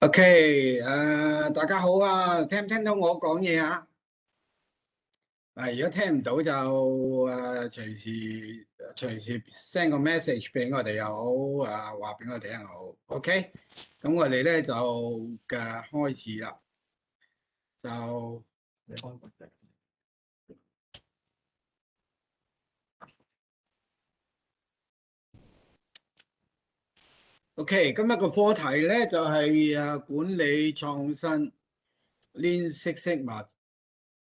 OK，大家好啊，聽唔聽到我講嘢啊？如果聽唔到就隨時 send 個 message 俾我哋又好，話俾我哋聽又好。OK，咁我哋咧就開始啦，就你開個掣。OK，今日個課題咧就係管理創新 Lean Six Sigma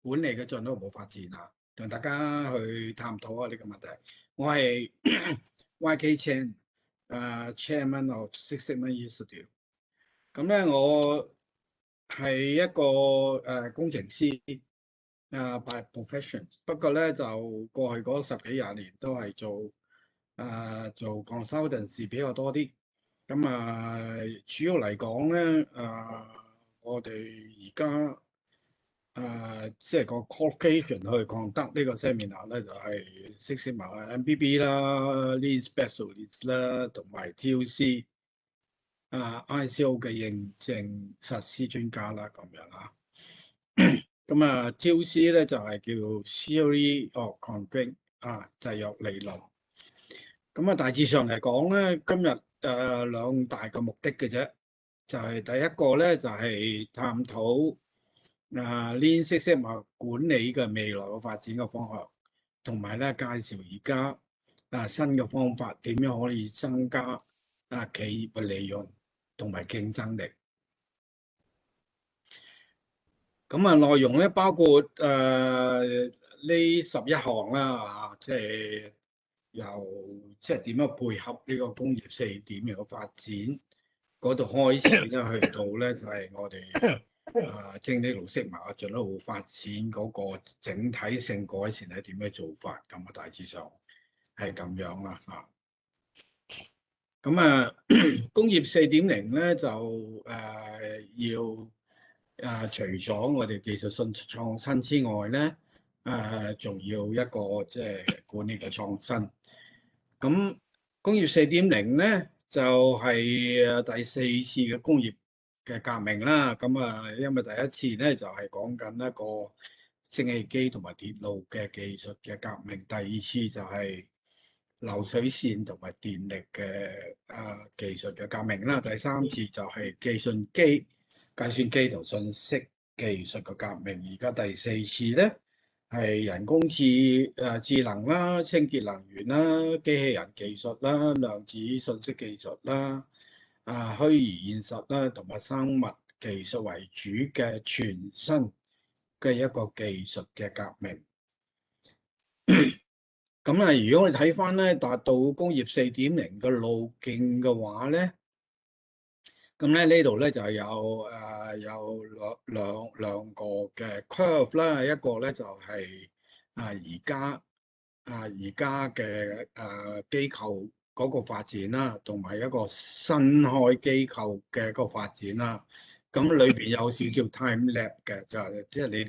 管理嘅進一步發展啊，同大家去探討下呢個問題。我係 YK Chan，Chairman of Six Sigma Institute。咁咧，我係一個工程師by profession，不過咧就過去嗰十幾廿年都係做 consultancy 比較多啲。咁主要嚟講咧，我哋而家即係個 qualification 去講得呢個 seminar 咧，就係 Six Sigma MBB 啦、Lean Specialist 啦，同埋 TOC ICO 嘅認證實施專家啦，咁樣啊。咁TOC 咧就係叫 Theory of Constraint 制約理論。咁大致上嚟講咧，今日兩大嘅目的嘅啫，就係第一個咧就係探討Lean Six Sigma管理嘅未來嘅發展嘅方向，同埋咧介紹而家新嘅方法點樣可以增加企業嘅利潤同埋競爭力。咁內容咧包括呢11項啦，即係即係點樣配合呢個工業4.0嘅發展嗰度開始咧，去到咧就係我哋精益綠色麻進一步發展嗰個整體性改善係點樣做法，咁大致上係咁樣啦嚇。咁工業4.0咧就要除咗我哋技術性創新之外咧，仲要一個即係管理嘅創新。咁工業4.0咧就係第四次嘅工業嘅革命啦。咁因為第一次咧就係講緊一個蒸汽機同埋鐵路嘅技術嘅革命，第二次就係流水線同埋電力嘅技術嘅革命啦，第三次就係計算機同信息技術嘅革命，而家第四次咧係人工智能啦、清潔能源啦、機器人技術啦、量子信息技術啦、虛擬現實啦，同埋生物技術為主嘅全新嘅一個技術嘅革命。咁如果我哋睇翻咧達到工業4.0嘅路徑嘅話咧，咁咧呢度咧就有兩個嘅 curve 啦，一個咧就係而家嘅機構嗰個發展啦，同埋一個新開機構嘅個發展啦。咁裏邊有少少 time lapse 嘅，就係即係你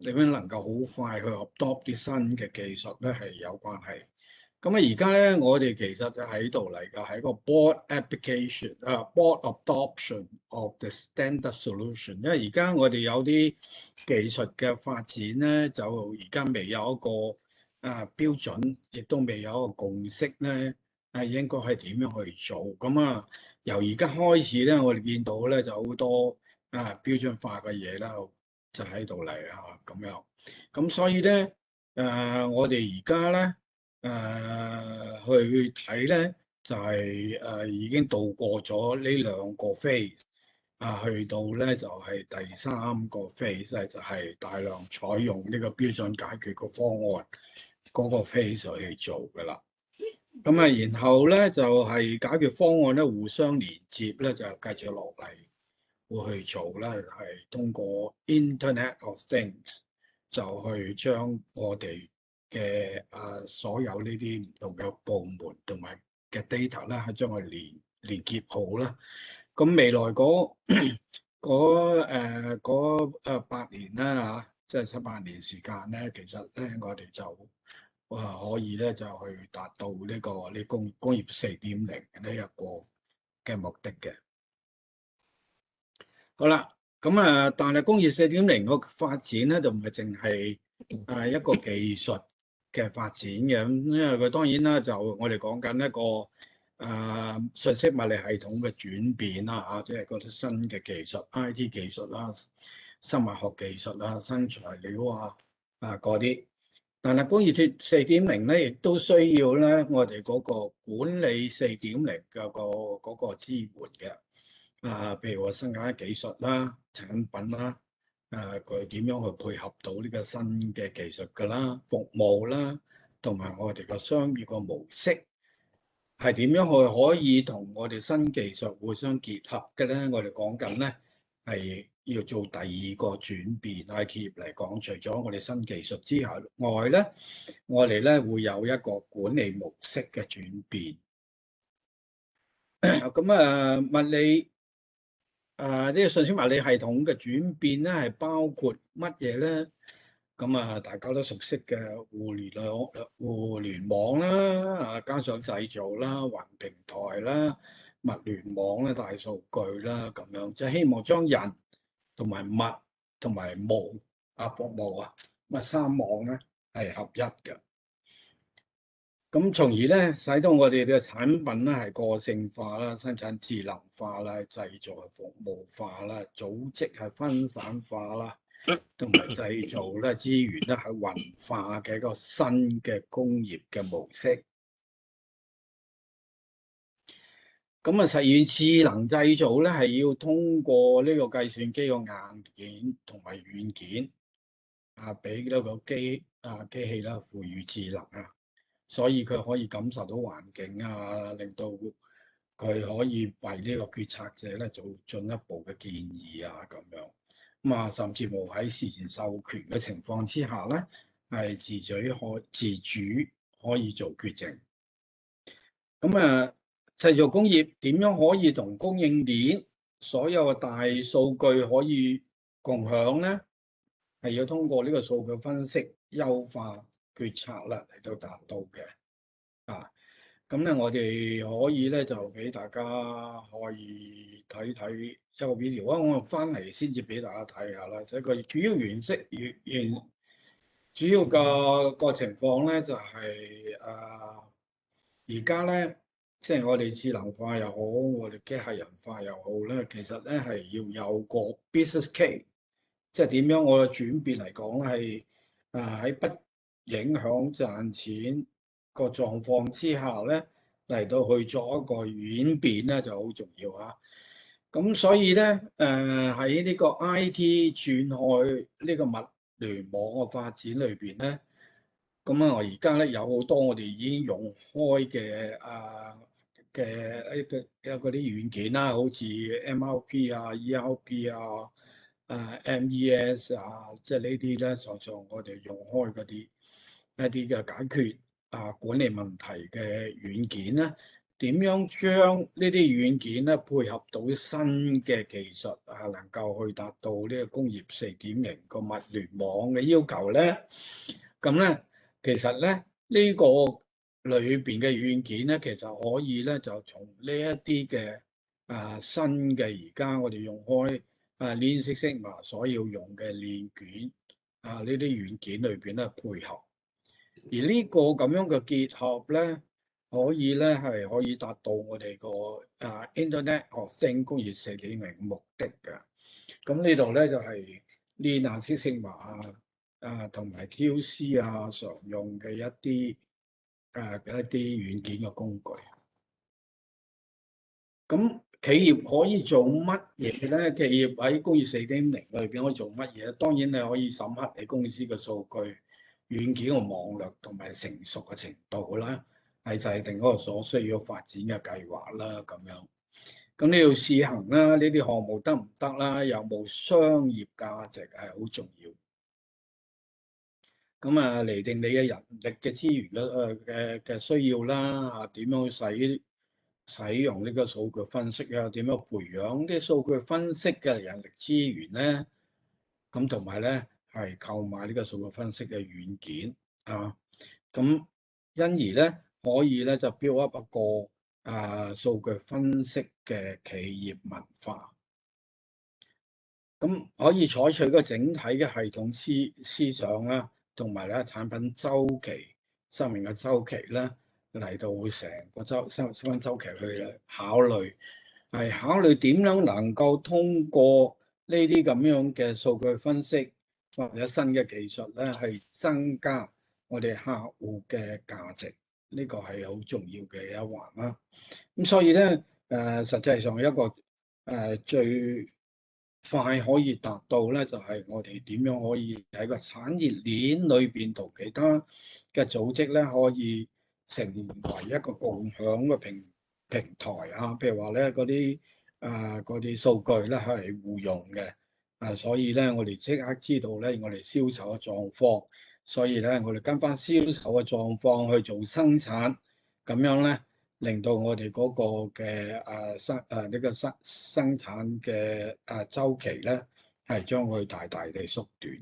點樣能夠好快去 adopt 啲新嘅技術咧，係有關係。咁而家咧，我哋其實就喺度嚟㗎，係一個 board adoption of the standard solution。因為而家我哋有啲技術嘅發展咧，就而家未有一個標準，亦都未有一個共識咧，應該係點樣去做？咁由而家開始咧，我哋見到咧就好多標準化嘅嘢啦，就喺度嚟咁樣。咁所以咧，我哋而家咧。去睇咧，就係已經度過咗呢兩個 phase，去到咧就係第三個 phase，就係大量採用呢個標準解決個方案嗰個 phase 去做㗎啦。咁然後咧就係解決方案咧互相連接咧，就繼續落嚟會去做啦，係通過 Internet of Things 就去將我哋嘅所有呢啲唔同嘅部門同埋嘅 data 咧，係將佢連結好啦。咁未來嗰8年啦即係7、8年時間咧，其實咧我哋就可以咧就去達到呢個工業4.0呢一個嘅目的嘅。好啦，咁啊，但係工業4.0個發展咧，就唔係淨係一個技術嘅發展嘅，咁因為佢當然啦，就我哋講緊一個信息物理系統嘅轉變啦嚇，即係嗰啲新嘅技術、IT 技術啦、生物學技術啦、新材料嗰啲。但係工業4.0咧，亦都需要咧我哋嗰個管理4.0嘅嗰個支援嘅。譬如話生產技術啦、產品啦，佢點樣去配合到呢個新嘅技術㗎啦、服務啦，同埋我哋個商業個模式係點樣去可以同我哋新技術互相結合嘅咧？我哋講緊咧係要做第二個轉變。喺企業嚟講，除咗我哋新技術之外咧，我哋咧會有一個管理模式嘅轉變。咁物理。呢個信息物理系統嘅轉變咧，係包括乜嘢咧？咁大家都熟悉嘅互聯網啦，加上製造啦、雲平台啦、物聯網咧、大數據啦，咁樣即係希望將人同埋物同埋務服務三網咧係合一嘅。咁從而咧，使到我哋嘅產品咧係個性化啦、生產智能化啦、製造係服務化啦、組織係分散化啦，同埋製造咧資源咧係雲化嘅一個新嘅工業嘅模式。咁實現智能製造咧係要通過呢個計算機個硬件同埋軟件俾呢個機器啦賦予智能啊。所以佢可以感受到環境令到佢可以為呢個決策者咧做進一步嘅建議咁樣。咁甚至乎喺事前授權嘅情況之下咧，係自主可以做決定。咁製造工業點樣可以同供應鏈所有嘅大數據可以共享咧？係要通過呢個數據分析、優化決策啦嚟到達到嘅。咁咧，我哋可以咧就俾大家可以睇睇一個 video 我翻嚟先至俾大家睇下啦。即係個主要主要個情況咧，就係而家咧，即係我哋智能化又好，我哋機械人化又好咧，其實咧係要有個 business case，即係點樣我嘅轉變嚟講係喺不影響賺錢個狀況之下咧，嚟到去做一個演變咧就好重要嚇。咁所以咧，喺呢個 IT 轉開呢個物聯網嘅發展裏邊咧，咁我而家咧有好多我哋已經用開嘅嗰啲軟件啦，好似 MRP ERP MES 即係呢啲咧，常常我哋用開嗰啲一啲嘅解決管理問題嘅軟件咧，點樣將呢啲軟件咧配合到新嘅技術能夠去達到呢個工業4.0個物聯網嘅要求咧？咁咧，其實咧呢個裏邊嘅軟件咧，其實可以咧就從呢一啲嘅新嘅而家我哋用開Lean Six Sigma 所要用嘅鏈卷呢啲軟件裏邊咧配合，而呢個咁樣嘅結合咧，可以咧係可以達到我哋個Internet of Things工業4.0目的嘅。咁呢度咧就係 Lean Six Sigma同埋 QC 常用嘅一啲軟件嘅工具。咁企業可以做乜嘢咧？企業喺工業4.0裏邊可以做乜嘢？當然你可以審核你公司嘅數據、軟件嘅網絡同埋成熟嘅程度啦，係制定嗰個所需要發展嘅計劃啦，咁樣。咁你要試行啦，呢啲項目得唔得啦？有冇商業價值係好重要。咁釐定你嘅人力嘅資源嘅需要啦，點樣使用呢個數據分析點樣培養啲數據分析嘅人力資源咧？咁同埋咧係購買呢個數據分析嘅軟件咁因而咧可以咧就 build up 一個數據分析嘅企業文化。咁可以採取個整體嘅系統思想啦，同埋咧產品周期、生命嘅周期咧嚟到成個生命周期去考慮，係考慮點樣能夠通過呢啲咁樣嘅數據分析或者新嘅技術咧，係增加我哋客戶嘅價值，呢個係好重要嘅一環啦。咁所以咧，實際上一個最快可以達到咧，就係我哋點樣可以喺個產業鏈裏邊同其他嘅組織咧，可以成為一個共享嘅平台啊。譬如話咧，嗰啲數據咧係互用嘅，所以咧我哋即刻知道咧我哋銷售嘅狀況，所以咧我哋跟翻銷售嘅狀況去做生產，咁樣咧。令到我哋嗰個嘅生產嘅週期咧，係將會大大地縮短。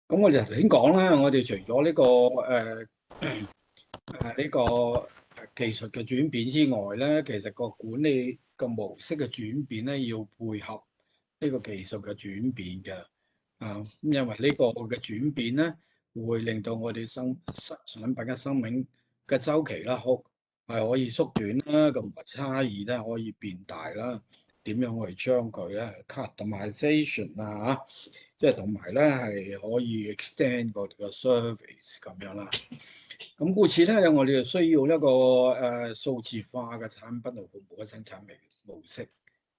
咁我哋頭先講啦，我哋除咗呢個技術嘅轉變之外咧，其實個管理嘅模式嘅轉變咧，要配合呢個技術嘅轉變嘅。咁因為呢個嘅轉變咧，會令到我哋產品嘅生命嘅週期啦，係可以縮短啦，咁差異咧可以變大啦。點樣去將佢咧 customization 啊，即係同埋咧係可以 extend 個 service 咁樣啦。咁故此咧，我哋就需要一個數字化嘅產品同服務嘅生產模式。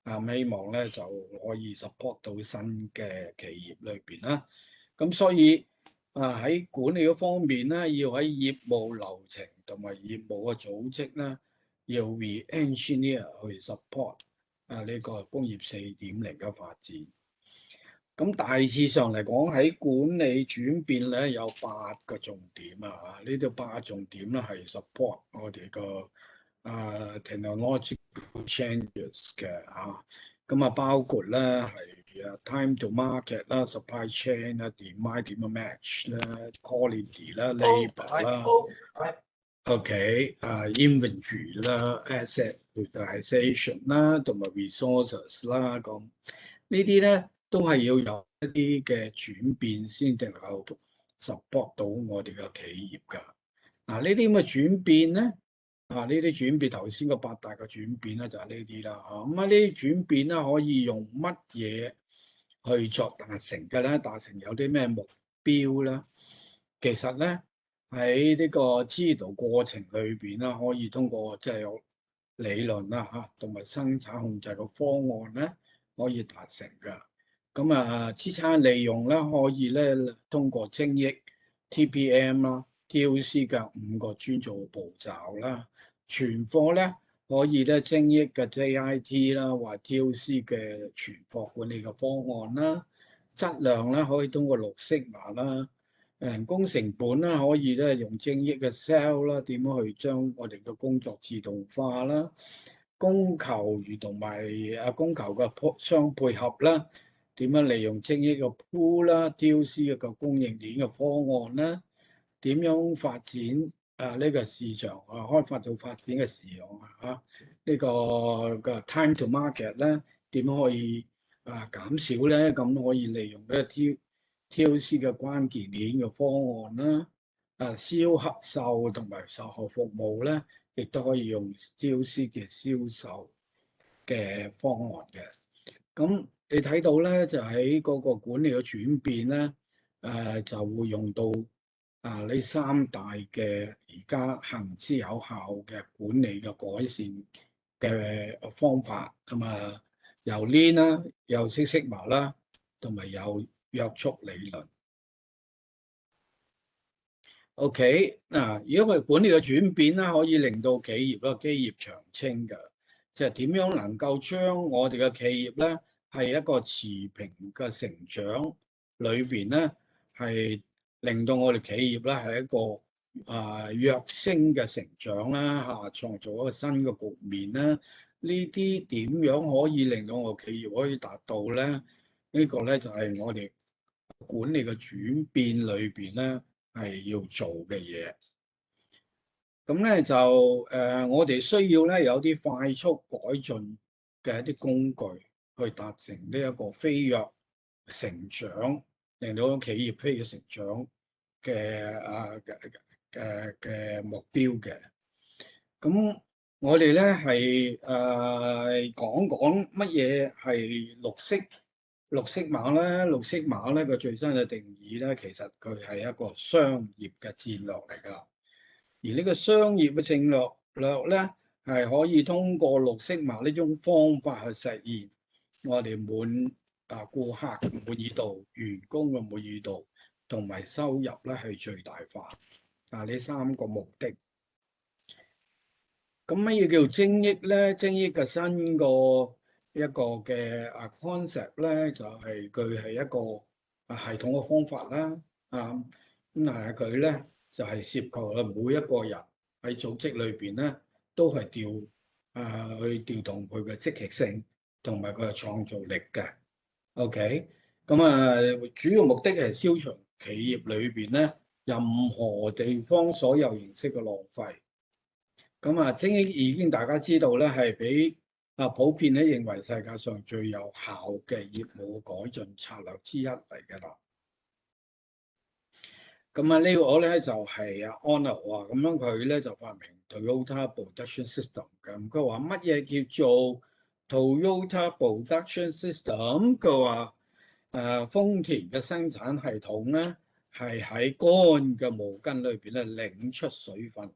希望咧就可以 support 到新嘅企業裏邊啦。咁所以喺管理嗰方面咧，要喺業務流程同埋業務嘅組織咧，要 re-engineer 去 support 呢個工業4.0嘅發展。咁大致上嚟講，喺管理轉變咧有8個重點啊！呢度8個重點咧係 support 我哋個technological changes 嘅嚇。咁包括咧係time to market 啦、supply chain 啦、demand 點樣 match 啦、quality 啦、labor 啦、OK inventory 啦、asset utilization 啦，同埋 resources 啦咁。呢啲咧都係要有一啲嘅轉變先至能夠 support 到我哋嘅企業㗎。呢啲咁嘅轉變咧，呢啲轉變頭先個8大嘅轉變咧就係呢啲啦。咁呢啲轉變咧可以用乜嘢去作達成嘅咧？達成有啲咩目標咧？其實咧喺呢個指導過程裏邊啦，可以通過即係有理論啦嚇，同埋生產控制嘅方案咧。可以達成㗎，咁資產利用咧可以咧通過精益 TPM 啦、TOC 嘅5個專做步驟啦，存貨咧可以咧精益嘅 JIT 啦或 TOC 嘅存貨管理嘅方案啦，質量咧可以通過6 Sigma 啦，人工成本咧可以咧用精益嘅 Cell 啦，點樣去將我哋嘅工作自動化啦。供求與同埋供求嘅相配合啦，點樣利用精益嘅 pool 啦、DOC 一個供應鏈嘅方案啦，點樣發展呢個市場開發到發展嘅時候呢個 time to market 咧，點樣可以減少咧？咁可以利用咧 TOC 嘅關鍵鏈嘅方案啦，售同埋售後服務咧。亦都可以用 TOC 嘅銷售嘅方案嘅。咁你睇到咧，就喺嗰個管理嘅轉變咧，就會用到呢3大嘅而家行之有效嘅管理嘅改善嘅方法。咁有 Lean 啦，有 Six Sigma 啦，同埋有約束理論。OK，如果佢管理嘅轉變咧，可以令到企業咧基業長青嘅，即係點樣能夠將我哋嘅企業咧係一個持平嘅成長裏邊咧，係令到我哋企業咧係一個躍升嘅成長啦嚇，創造一個新嘅局面啦。呢啲點樣可以令到我企業可以達到咧？呢個咧就係我哋管理嘅轉變裏邊咧。係要做嘅嘢，咁咧就我哋需要咧有啲快速改進嘅一啲工具，去達成呢一個飛躍成長，令到企業飛躍成長嘅目標嘅。咁我哋咧係講講乜嘢係綠色碼咧？綠色碼咧個最新嘅定義咧，其實佢係一個商業嘅戰略嚟㗎。而呢個商業嘅戰略咧，係可以通過綠色碼呢種方法去實現我哋顧客嘅滿意度、員工嘅滿意度同埋收入咧係最大化。呢三個目的。咁乜嘢叫做精益咧？精益嘅新一個嘅concept咧，就係佢係一個系統嘅方法啦。咁但係佢咧就係涉及每一個人喺組織裏邊咧，都係去調動佢嘅積極性同埋佢嘅創造力嘅。OK，咁主要目的係消除企業裏邊咧任何地方所有形式嘅浪費。精益已經大家知道咧，係比普遍咧認為世界上最有效嘅業務改進策略之一嚟嘅啦。呢個咧就係Arnold咁樣，佢咧就發明 Toyota Production System 嘅。佢話乜嘢叫做 Toyota Production System？佢話豐田嘅生產系統咧係喺乾嘅毛巾裏邊咧擰出水分。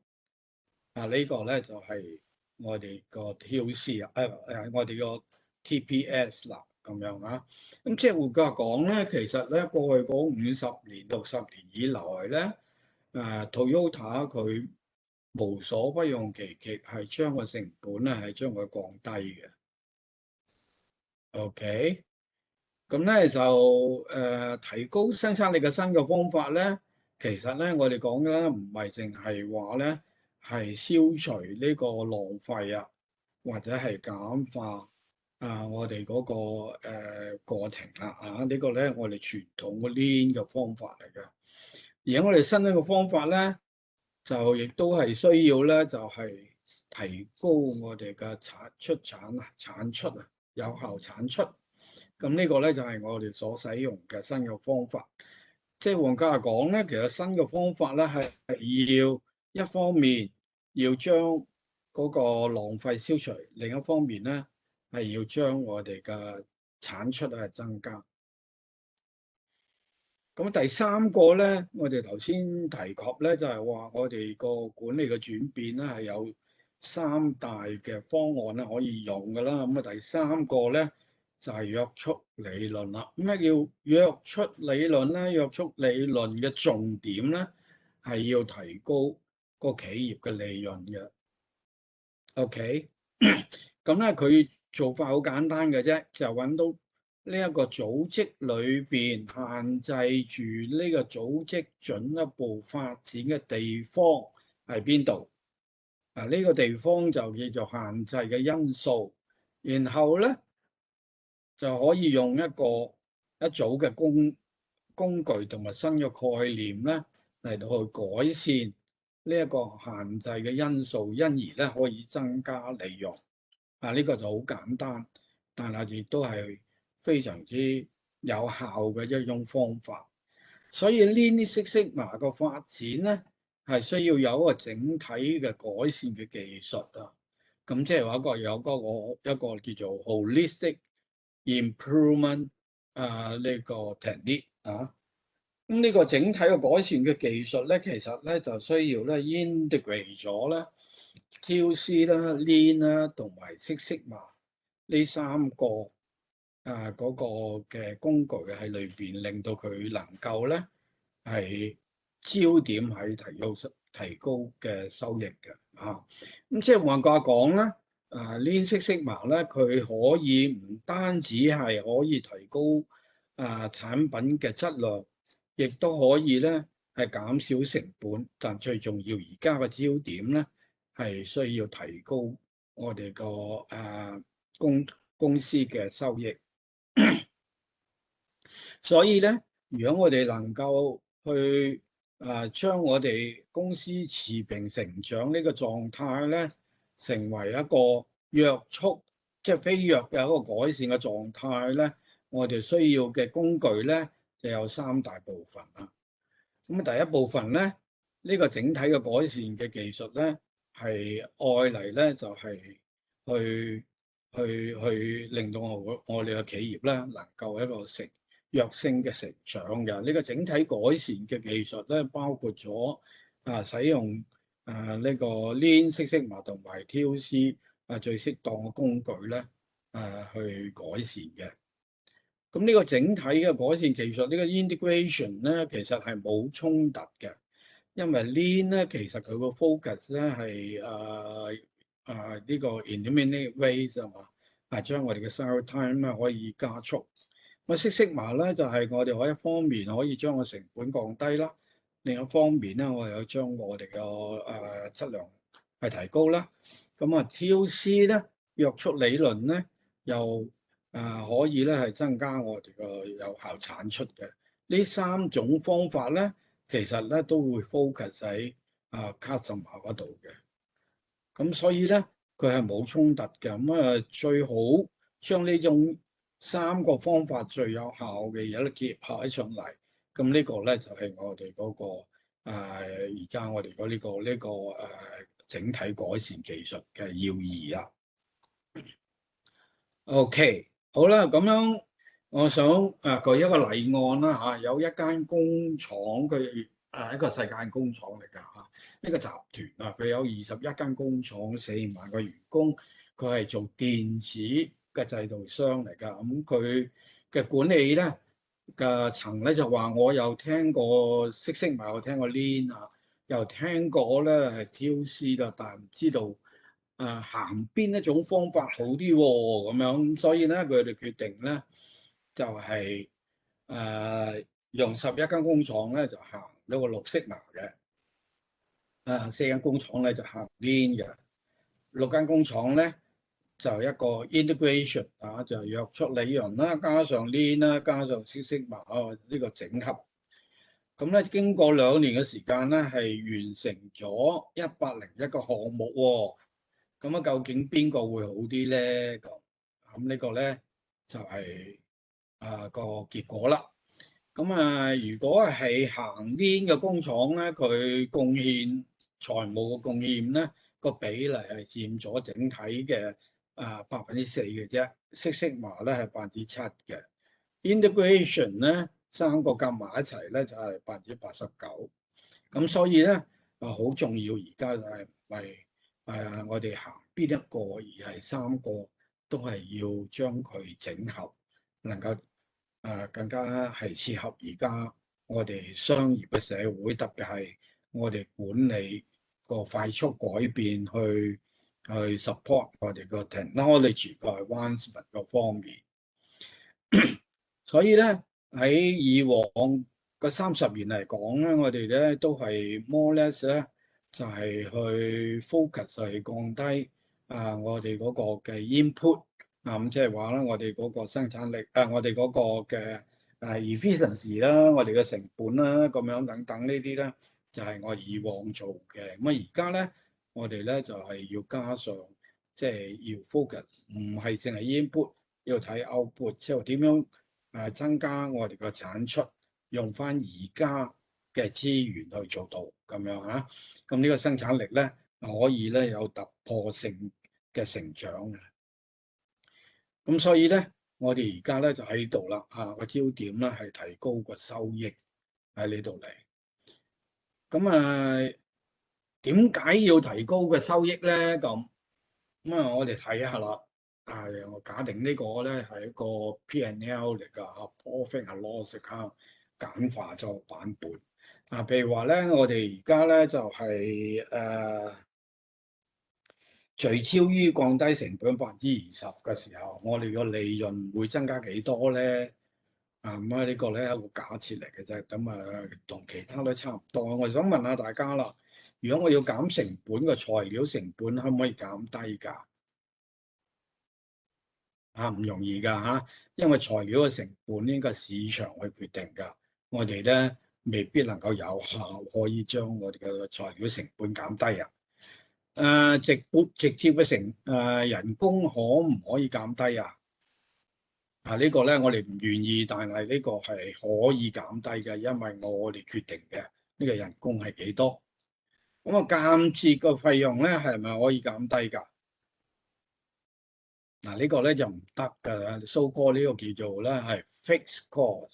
呢個咧就係我哋個 TOC 我哋個 TPS 啦，咁樣啊。咁即係換句話講咧，其實咧過去嗰50年、60年以來咧，Toyota 佢無所不用其極，係將個成本咧係將佢降低嘅。OK，咁咧就提高生產力嘅新嘅方法咧，其實咧我哋講嘅咧唔係淨係話咧。係消除呢個浪費或者係簡化我哋嗰個過程啦呢個咧我哋傳統嘅 Lean 嘅方法嚟嘅。而我哋新一個方法咧，就亦都係需要咧，就係提高我哋嘅產出有效產出。咁呢個咧就係我哋所使用嘅新嘅方法。即係換句話講咧，其實新嘅方法咧係要一方面要將嗰個浪費消除，另一方面咧係要將我哋嘅產出增加。咁第三個咧，我哋頭先提及咧，就係話我哋個管理嘅轉變咧係有三大嘅方案咧可以用㗎啦。第三個咧就係約束理論啦。咩叫約束理論咧？約束理論嘅重點咧係要提高個企業嘅利潤嘅。OK，咁咧佢做法好簡單嘅啫，就揾到呢一個組織裏邊限制住呢個組織進一步發展嘅地方係邊度？呢個地方就叫做限制嘅因素，然後咧就可以用一組嘅工具同埋新嘅概念咧嚟到去改善呢一個限制嘅因素，因而咧可以增加利潤。呢個就好簡單，但係亦都係非常之有效嘅一種方法。所以 Lean Six Sigma 個發展咧係需要有一個整體嘅改善嘅技術咁即係話有一個叫做 Holistic Improvement 呢個 technique 咁呢個整體嘅改善嘅技術咧，其實咧就需要咧 integrate 咗咧 TOC 啦、Lean 啦同埋 Six Sigma呢三個嗰個嘅工具喺裏邊，令到佢能夠咧係焦點喺提高嘅收益嘅咁即係換句話講咧，Lean Six Sigma咧佢可以唔單止係可以提高產品嘅質量。亦都可以咧，係減少成本，但最重要而家嘅焦點咧，係需要提高我哋個公司嘅收益。所以咧，如果我哋能夠去將我哋公司持平成長呢個狀態咧，成為一個約束即係飛躍嘅一個改善嘅狀態咧，我哋需要嘅工具咧就有三大部分啦。咁第一部分咧，呢個整體嘅改善嘅技術咧，係愛嚟咧就係去令到我哋嘅企業咧能夠一個躍升嘅成長嘅。呢個整體改善嘅技術咧，包括咗使用呢個 Lean Six Sigma 同埋 TOC 最適當嘅工具咧去改善嘅。咁呢個整體嘅改善技術，呢個 integration 咧，其實係冇衝突嘅，因為 Lean 咧其實佢個 focus 咧係呢個 eliminate waste 啊嘛，將我哋嘅 cycle time 咧可以加速。咁 Six Sigma 咧就係我哋可以一方面可以將個成本降低啦，另一方面咧我哋又將我哋嘅質量係提高啦。咁TOC 咧約束理論咧又可以咧係增加我哋個有效產出嘅。呢三種方法咧，其實咧都會 focus 喺customer 嗰度嘅。咁所以咧，佢係冇衝突嘅。咁最好將呢種三個方法最有效嘅嘢咧結合喺上嚟。咁呢個咧就係我哋嗰個而家我哋呢個整體改善技術嘅要義啊。OK。好啦，咁樣我想舉一個例案啦嚇，有一間工廠，佢一個世界工廠嚟㗎嚇，一個集團啊，佢有21間工廠，4萬個員工，佢係做電子嘅製造商嚟㗎。咁佢嘅管理咧嘅層咧就話，我又聽過Six Sigma，又聽過 Lean 啊，又聽過咧係 TOC 啦，但係唔知道。行邊一種方法好啲喎？咁樣，所以咧佢哋決定咧就係用11間工廠咧就行一個6 Sigma嘅，4間工廠咧就行 Lean 嘅，6間工廠咧就一個 integration 就約束理論啦，加上 Lean 啦，加上Six Sigma呢個整合。咁咧經過2年嘅時間咧，係完成咗101個項目喎。咁究竟邊個會好啲咧？咁呢個咧就係個結果啦。咁如果係行 Lean 嘅工廠咧，佢貢獻財務嘅貢獻咧個比例係佔咗整體嘅4%嘅啫。Six Sigma咧係7%嘅。Integration 咧3個夾埋一齊咧就係89%。咁所以咧好重要，而家就係我哋行邊一個，而係3個都係要將佢整合，能夠更加係切合而家我哋商業嘅社會，特別係我哋管理個快速改變，去 support 我哋個 technology 個 advancement 個方面。所以咧喺以往個30年嚟講咧，我哋咧都係 more or less 咧。就係去 focus 去降低我哋嗰個嘅 input 咁即係話咧，我哋嗰個生產力我哋嗰個嘅efficiency 啦，我哋嘅成本啦，咁樣等等呢啲咧，就係我以往做嘅。咁而家咧，我哋咧就係要加上即係要 focus，唔係淨係 input，要睇 output，即係點樣增加我哋個產出，用翻而家嘅資源去做到咁樣嚇，咁呢個生產力咧可以咧有突破性嘅成長嘅。咁所以咧，我哋而家咧就喺度啦，個焦點咧係提高個收益喺呢度嚟。咁點解要提高個收益咧？咁我哋睇下啦。我假定呢個咧係一個 P&L 嚟㗎，profit and loss account 簡化咗版本。譬如話咧，我哋而家咧就係聚焦於降低成本20%嘅時候，我哋個利潤會增加幾多咧？呢個咧係一個假設嚟嘅啫。咁同其他都差唔多。我想問下大家啦，如果我要減成本嘅材料成本，可唔可以減低㗎？唔容易㗎嚇，因為材料嘅成本應該係市場去決定㗎。我哋咧未必能夠有效可以將我哋嘅材料成本減低啊。直接嘅人工可唔可以減低啊？呢個咧我哋唔願意，但係呢個係可以減低嘅，因為我哋決定嘅呢個人工係幾多。咁啊，間接個費用咧係咪可以減低㗎？呢個咧就唔得㗎，so call 呢個叫做咧係 fixed cost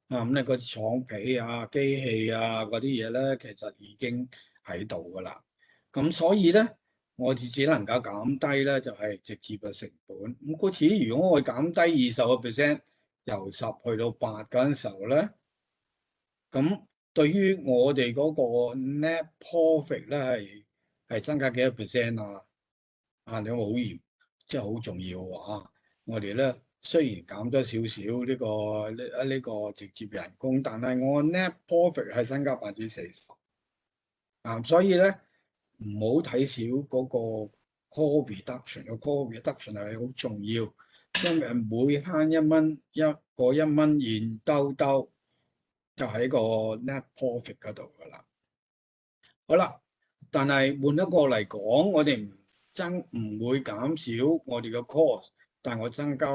啊。咁咧嗰啲廠皮啊、機器啊嗰啲嘢咧，其實已經喺度㗎啦。咁所以咧，我哋只能夠減低咧，就係直接嘅成本。咁故此，如果我減低20%，由10去到8嗰陣時候咧，咁對於我哋嗰個 net profit 咧係增加幾多 percent 啊？你話好嚴，即係好重要喎。我哋咧雖然減咗少少呢個直接人工，但係我 net profit 係增加40%啊。所以咧唔好睇少嗰個 cost reduction，個 cost reduction 係好重要，因為每慳1蚊現兜兜就喺個 net profit 嗰度噶啦。好啦，但係換一個嚟講，我哋唔會減少我哋嘅 cost，但係我增加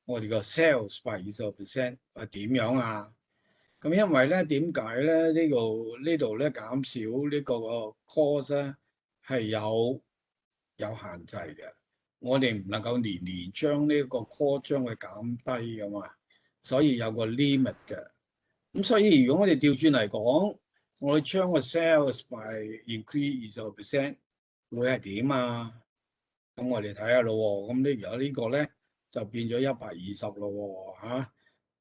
我哋嘅 sales by 20%，係點樣啊？咁因為咧點解咧呢度咧減少呢個 cost 咧係有限制嘅，我哋唔能夠年年將呢個 cost 將佢減低噶嘛，所以有個 limit 嘅。咁所以如果我哋調轉嚟講，我哋將個 sales by increase 20%，會係點啊？咁我哋睇下咯喎，咁呢而家呢個咧就變咗120咯喎嚇。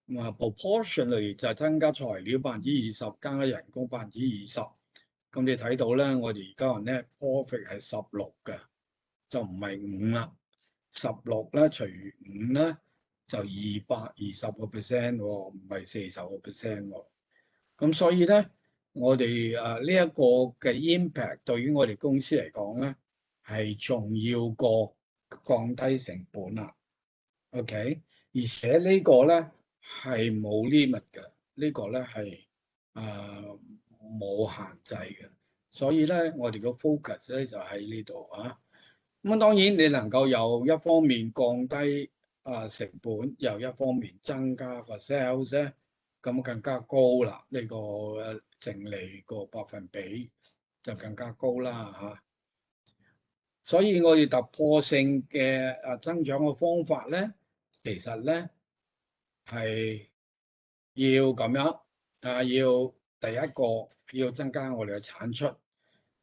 咁proportionally 就增加材料20%，加人工20%。咁你睇到咧，我哋而家咧 profit 係16嘅，就唔係5啦。16咧除以5咧就220%喎，唔係40%喎。咁所以咧，我哋呢一個嘅 impact 對於我哋公司嚟講咧，係重要過降低成本啦。OK，而且呢個咧係冇 limit 嘅，呢個咧係冇限制嘅。所以咧，我哋個 focus 咧就喺呢度啊。咁當然你能夠由一方面降低成本，又一方面增加個 sales 咧，咁更加高啦。呢個淨利個百分比就更加高啦嚇。所以我哋突破性嘅增長嘅方法咧，其實咧係要咁樣要第一個要增加我哋嘅產出。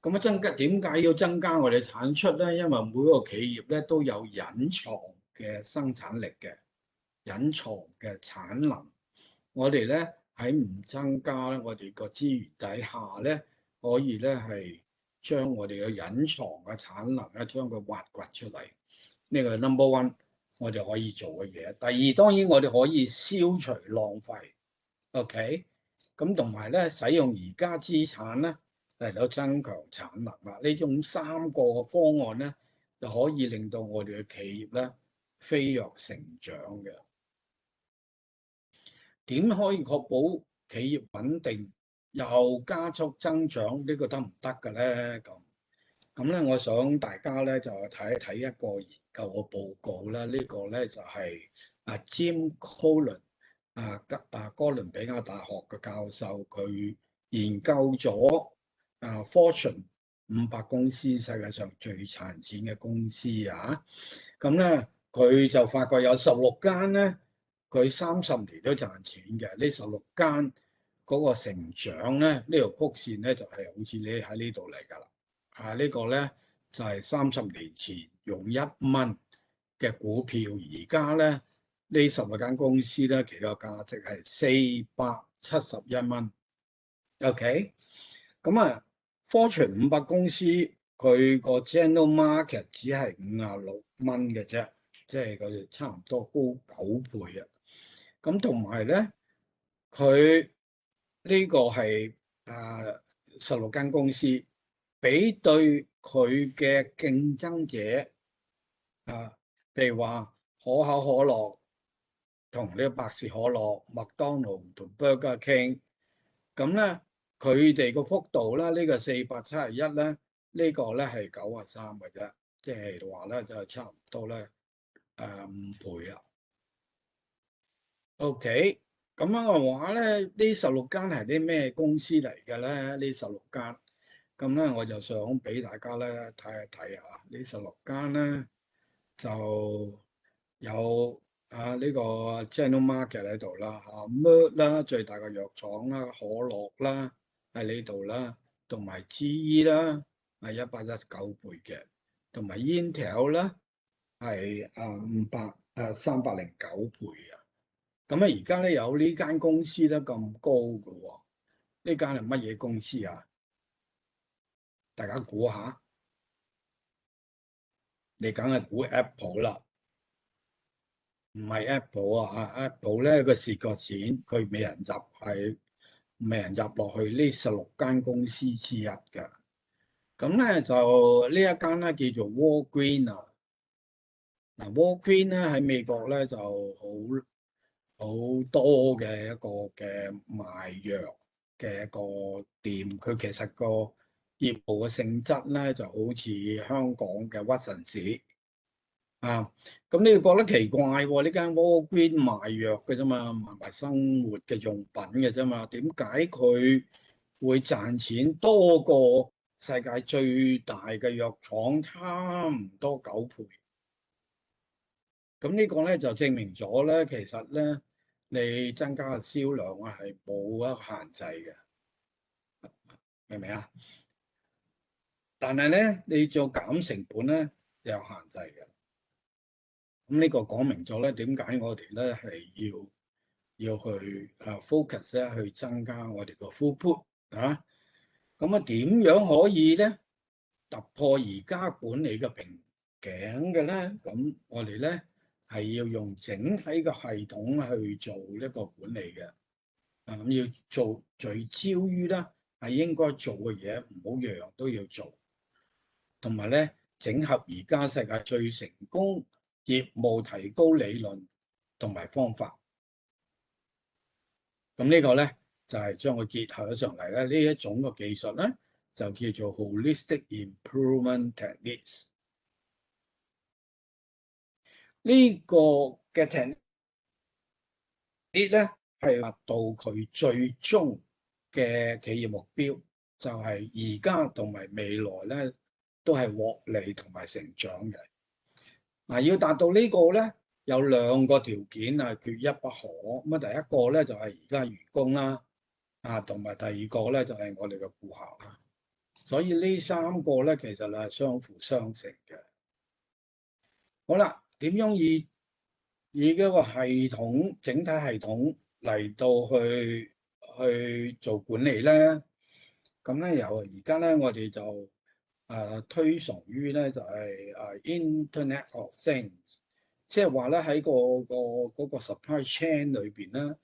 咁點解要增加我哋產出咧？因為每個企業咧都有隱藏嘅生產力嘅，隱藏嘅產能。我哋咧喺唔增加咧我哋個資源底下咧，可以咧係將我哋嘅隱藏嘅產能咧，將佢挖掘出嚟。呢個係 number one，我哋可以做嘅嘢。第二，當然我哋可以消除浪費。OK，咁同埋咧使用而家資產咧，嚟到增強產能啦，呢種3個方案咧，就可以令到我哋嘅企業咧飛躍成長嘅。點可以確保企業穩定又加速增長？呢個得唔得嘅咧？咁咧，我想大家咧就睇一睇一個研究嘅報告啦。呢個咧就係Jim Collins 哥倫比亞大學嘅教授，佢研究咗Fortune 500公司，世界上最賺錢嘅公司啊。咁咧佢就發覺有16間咧，佢30年都賺錢嘅。呢16間嗰個成長咧，呢條曲線咧就係好似你喺呢度嚟㗎啦。呢個咧就係30年前用1蚊嘅股票，而家咧呢16間公司咧，其個價值係471蚊。OK，咁Fortune 500公司佢個 general market 只係56蚊嘅啫，即係佢差唔多高9倍啊。咁同埋咧，佢呢個係16間公司，比對佢嘅競爭者譬如話可口可樂同呢個百事可樂、麥當勞同 Burger King，咁咧佢哋個幅度咧，呢個471咧，呢個咧係93嘅啫，即係話咧就差唔多咧5倍啦。OK，咁樣嘅話咧，呢16間係啲咩公司嚟嘅咧？呢16間，咁咧我就想俾大家咧睇一睇下，呢16間咧就有呢個 General Market 喺度啦，Merck 啦最大嘅藥廠啦，可樂啦喺呢度啦，同埋 GE 啦係119倍嘅，同埋 Intel 啦係309倍啊。咁啊，而家咧有呢間公司咧咁高嘅喎，呢間係乜嘢公司啊？大家估下，你梗係估 Apple 啦，唔係 Apple 啊！Apple 咧個蝕個錢，佢未人入落去呢16間公司之一嘅。咁咧就呢一間咧叫做 Walgreen 啊。嗱，Walgreen 咧喺美國咧就好多嘅一個嘅賣藥嘅一個店，佢其實個業務嘅性質咧就好似香港嘅屈臣氏啊。咁你哋覺得奇怪喎？呢間 Walgreen 賣藥嘅啫嘛，賣生活嘅用品嘅啫嘛，點解佢會賺錢多過世界最大嘅藥廠差唔多9倍？咁呢個咧就證明咗咧，其實咧你增加嘅銷量啊係冇一個限制嘅，明唔明啊？但係咧你做減成本咧有限制嘅。咁呢個講明咗咧點解我哋咧係要去focus 咧去增加我哋個 throughput 啊。咁啊點樣可以咧突破而家管理嘅瓶頸嘅咧？咁我哋咧係要用整體嘅系統去做一個管理嘅。咁要做聚焦於咧係應該做嘅嘢，唔好樣樣都要做，同埋咧整合而家世界最成功業務提高理論同埋方法。咁呢個咧就係將佢結合咗上嚟咧，呢一種嘅技術咧就叫做 Holistic Improvement Techniques。呢個嘅 technique 咧係達到佢最終嘅企業目標，就係而家同埋未來咧都係獲利同埋成長嘅。嗱，要達到呢個咧，有2個條件係缺一不可。咁啊，第一個咧就係而家員工啦，同埋第二個咧就係我哋嘅顧客啦。所以呢3個咧其實係相輔相成嘅。好啦，點樣以一個系統、整體系統嚟到去做管理咧？咁咧由而家咧我哋就推崇於咧就係Internet of Things，即係話咧喺嗰個 supply chain 裏邊咧，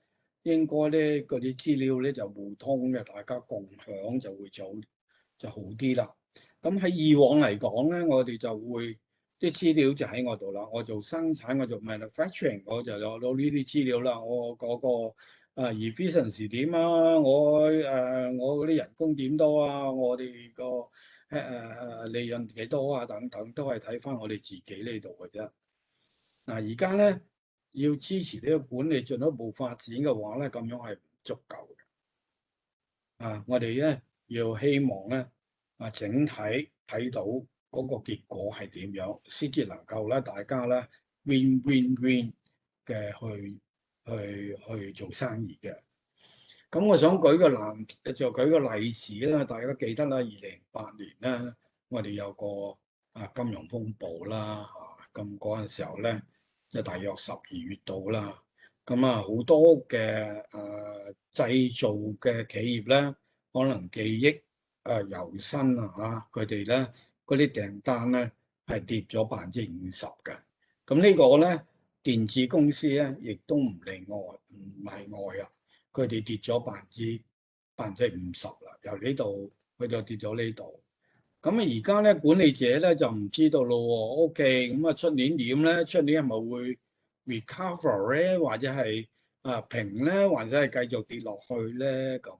應該咧嗰啲資料咧就互通嘅，大家共享就會就好啲啦。咁喺以往嚟講咧，我哋就會啲資料就喺我度啦。我做生產，我做 manufacturing，我就攞到呢啲資料啦。我嗰個efficiency 點啊？我嗰啲人工點多啊？我哋個利潤幾多啊？等等都係睇翻我哋自己呢度嘅啫。嗱，而家咧要支持呢個管理進一步發展嘅話咧，咁樣係唔足夠嘅。我哋咧要希望咧整體睇到嗰個結果係點樣，先至能夠咧大家咧 win win win 嘅去做生意嘅。咁我想舉個例子啦，大家記得啦，2008年咧，我哋有個金融風暴啦，咁嗰陣時候咧，即係大約12月度啦，咁好多嘅製造嘅企業咧，可能記憶猶新啊，佢哋咧嗰啲訂單咧係跌咗50%嘅。咁呢個咧電子公司咧亦都唔例外啊。佢哋跌咗50%啦，由呢度佢就跌咗呢度。咁而家咧管理者咧就唔知道咯喎。OK，咁出年點咧？出年係咪會 recover 咧，或者係平咧，或者係繼續跌落去咧？咁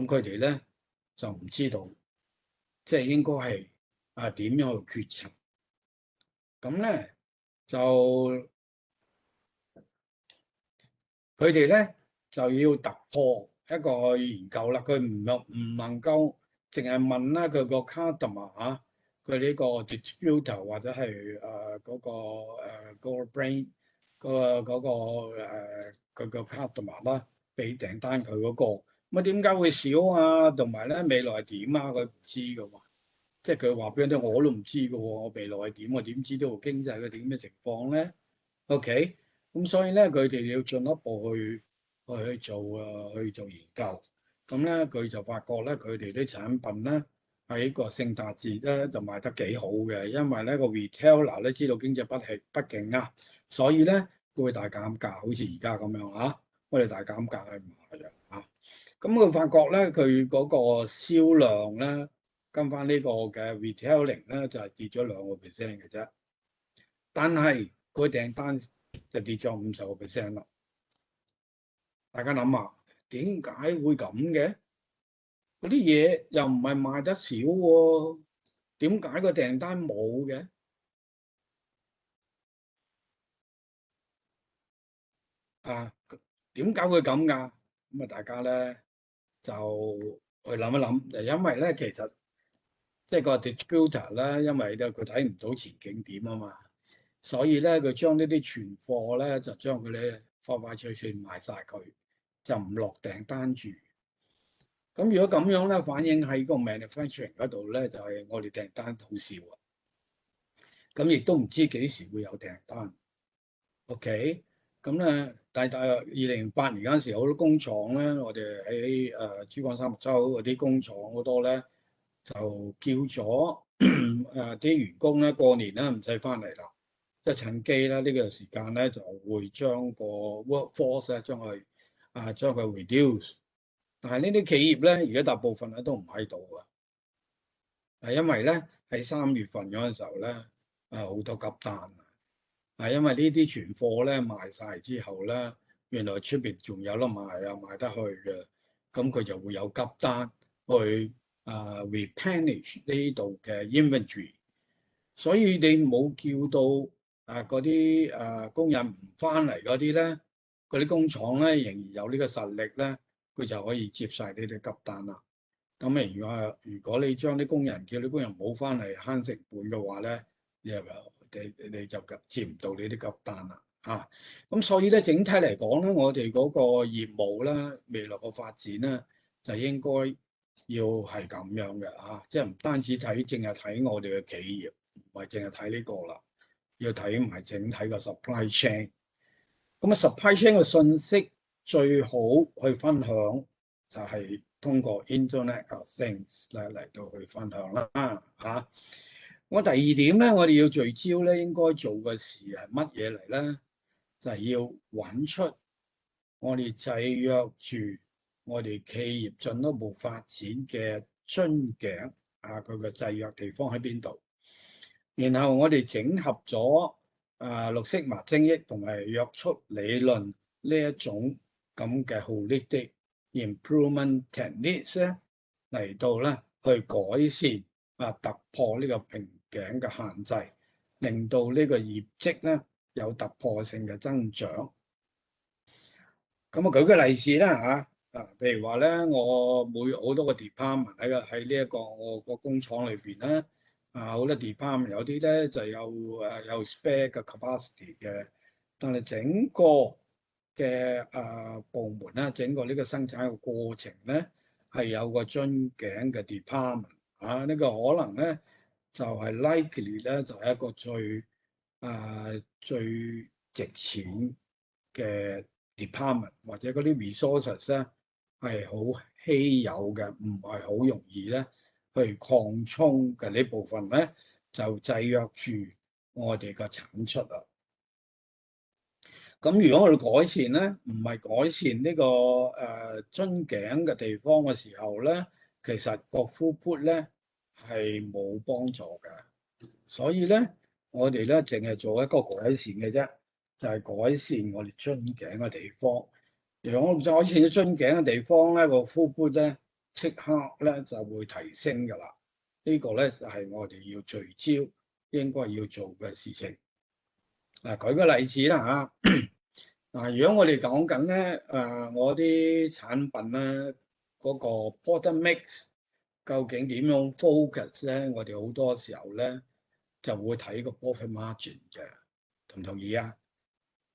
佢哋咧就唔知道。即係應該係點樣去決策。咁咧就佢哋咧就要突破一個研究啦。佢唔能夠淨係問啦佢個 customer 嚇，佢呢個 distributor 或者係嗰個嗰個 brain 嗰個佢個 customer 啦，俾訂單佢嗰個，咁啊點解會少啊？同埋咧未來係點啊？佢唔知㗎喎，即係佢話俾人聽，我都唔知㗎喎，我未來係點？我點知道個經濟嘅點嘅情況咧？OK，咁所以咧佢哋要進一步去做研究，咁咧佢就發覺咧佢哋啲產品咧喺個聖誕節咧就賣得幾好嘅，因為咧個 retailer 咧知道經濟不景啊，所以咧佢會大減價，好似而家咁樣啊，我哋大減價去買嘅啊，咁佢發覺咧佢嗰個銷量咧跟翻呢個嘅 retailing 咧就係跌咗2%嘅啫，但係佢訂單就跌咗50%啦。大家諗下，點解會咁嘅？嗰啲嘢又唔係賣得少喎，點解個訂單冇嘅？啊，點解會咁㗎？咁啊，大家咧就去諗一諗，就因為咧其實即係個 distributor 咧，因為咧佢睇唔到前景點啊嘛，所以咧佢將呢啲存貨咧就將佢咧快快脆脆賣晒佢，就唔落訂單住。咁如果咁樣咧，反映喺個 manufacturing 嗰度咧，就係我哋訂單好少啊。咁亦都唔知幾時會有訂單。OK，咁咧，但係2008年嗰陣時，好多工廠咧，我哋喺珠江三角洲嗰啲工廠好多咧，就叫咗啲員工咧過年咧唔使翻嚟啦，即係趁機咧呢個時間咧就會將個 workforce 咧將佢 reduce。但係呢啲企業咧，而家大部分咧都唔喺度啊，係因為咧喺3月份嗰陣時候咧，好多急單啊，係因為呢啲存貨咧賣晒之後咧，原來出邊仲有得賣啊，賣得去嘅，咁佢就會有急單去replenish 呢度嘅 inventory，所以你冇叫到嗰啲工人唔翻嚟嗰啲咧，嗰啲工廠咧仍然有呢個實力咧，佢就可以接晒呢啲急單啦。咁如果你將啲工人叫啲工人唔好翻嚟慳成本嘅話咧，你就接唔到呢啲急單啦嚇。咁所以咧，整體嚟講咧，我哋嗰個業務咧，未來個發展咧，就應該要係咁樣嘅嚇，即係唔單止淨係睇我哋嘅企業，唔係淨係睇呢個啦，要睇埋整體個 supply chain。咁啊，supply chain 嘅信息最好去分享，就係通過 Internet of Things 嚟到去分享啦嚇。我第二點咧，我哋要聚焦咧，應該做嘅事係乜嘢嚟咧？就係要揾出我哋制約住我哋企業進一步發展嘅樽頸啊，佢嘅制約地方喺邊度？然後我哋整合咗綠色物精益同埋約束理論呢一種咁嘅 holistic improvement techniques 咧，嚟到咧去改善突破呢個瓶頸嘅限制，令到呢個業績咧有突破性嘅增長。咁啊，舉個例子啦嚇，譬如話咧，我好多個 department 喺呢一個我個工廠裏邊咧。好多 department 有啲咧就有 spare 嘅 capacity 嘅，但係整個嘅部門咧，整個呢個生產嘅過程咧係有個樽頸嘅 department 呢個可能咧就係 likely 咧就係一個最值錢嘅 department，或者嗰啲 resources 咧係好稀有嘅，唔係好容易咧去擴充嘅呢部分咧，就制約住我哋嘅產出啊。咁如果我哋改善咧，唔係改善呢個樽頸嘅地方嘅時候咧，其實個 throughput 咧係冇幫助嘅。所以咧，我哋咧淨係做一個改善嘅啫，就係改善我哋樽頸嘅地方。如果我改善咗樽頸嘅地方咧，個 throughput咧即刻咧就會提升㗎啦。呢個咧係我哋要聚焦應該要做嘅事情。嗱，舉個例子啦嚇。嗱，如果我哋講緊咧，我啲產品咧嗰個 product mix 究竟點樣 focus 咧？我哋好多時候咧就會睇個 profit margin 嘅，同唔同意啊？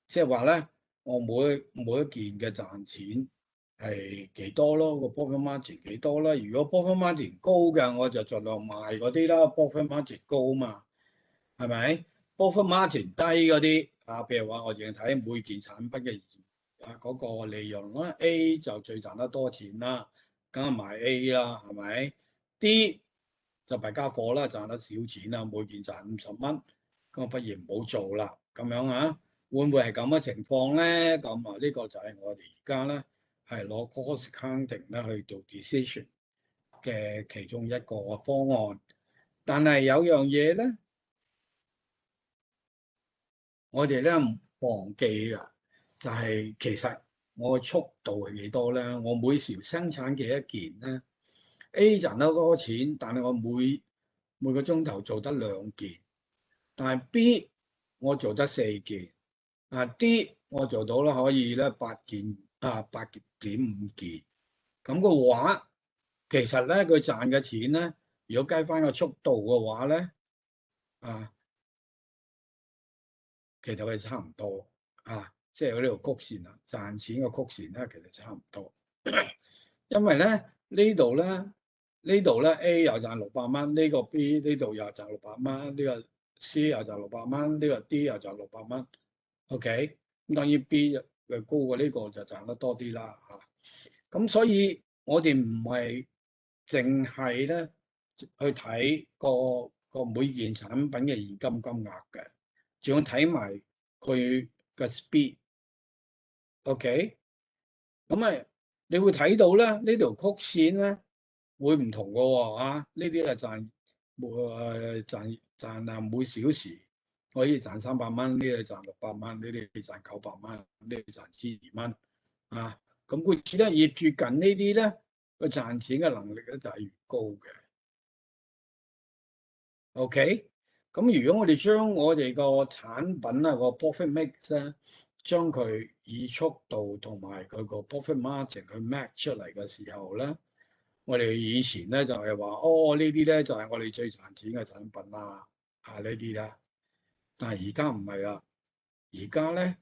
即係話咧，我每一件嘅賺錢係幾多咯？個 profit margin 幾多啦？如果 profit margin 高嘅，我就盡量賣嗰啲啦。profit margin 高嘛，係咪？profit margin 低嗰啲啊，譬如話我淨係睇每件產品嘅嗰個利潤啦，A 就最賺得多錢啦，梗係賣 A 啦，係咪？D 就弊家伙啦，賺得少錢啦，每件賺50蚊，咁啊不如唔好做啦，咁樣啊？會唔會係咁嘅情況咧？咁啊，呢個就係我哋而家咧係攞 cost accounting 咧去做 decision 嘅其中一個方案。但係有樣嘢咧，我哋咧唔忘記㗎，就係其實我嘅速度係幾多咧？我每時生產幾多件咧？A 賺得多錢，但係我每個鐘頭做得2件，但係 B 我做得4件。D 我做到啦，可以咧8.5件，咁嘅話，其實咧佢賺嘅錢咧，如果計翻個速度嘅話咧，啊，其實佢差唔多啊，即係嗰條曲線啊，賺錢嘅曲線咧，其實差唔多，因為咧呢度咧 A 又賺600蚊，呢個 B 呢度又賺600蚊，呢個 C 又賺600蚊，呢個 D 又賺600蚊。OK，咁當然 B 嘅高過呢個就賺得多啲啦嚇。咁所以我哋唔係淨係咧去睇個每件產品嘅現金金額嘅，仲要睇埋佢嘅 speed。OK，咁啊你會睇到咧呢條曲線咧會唔同嘅喎啊！呢啲係賺每小時可以賺300蚊，呢啲賺600蚊，呢啲賺900蚊，呢啲賺1200蚊啊！咁佢只得越接近呢啲咧，個賺錢嘅能力咧就係越高嘅。OK，咁如果我哋將我哋個產品啊個 profit mix 咧，將佢以速度同埋佢個 profit margin 去 match 出嚟嘅時候咧，我哋以前咧就係話，哦呢啲咧就係我哋最賺錢嘅產品啦，呢啲啦。但係而家唔係啦，而家咧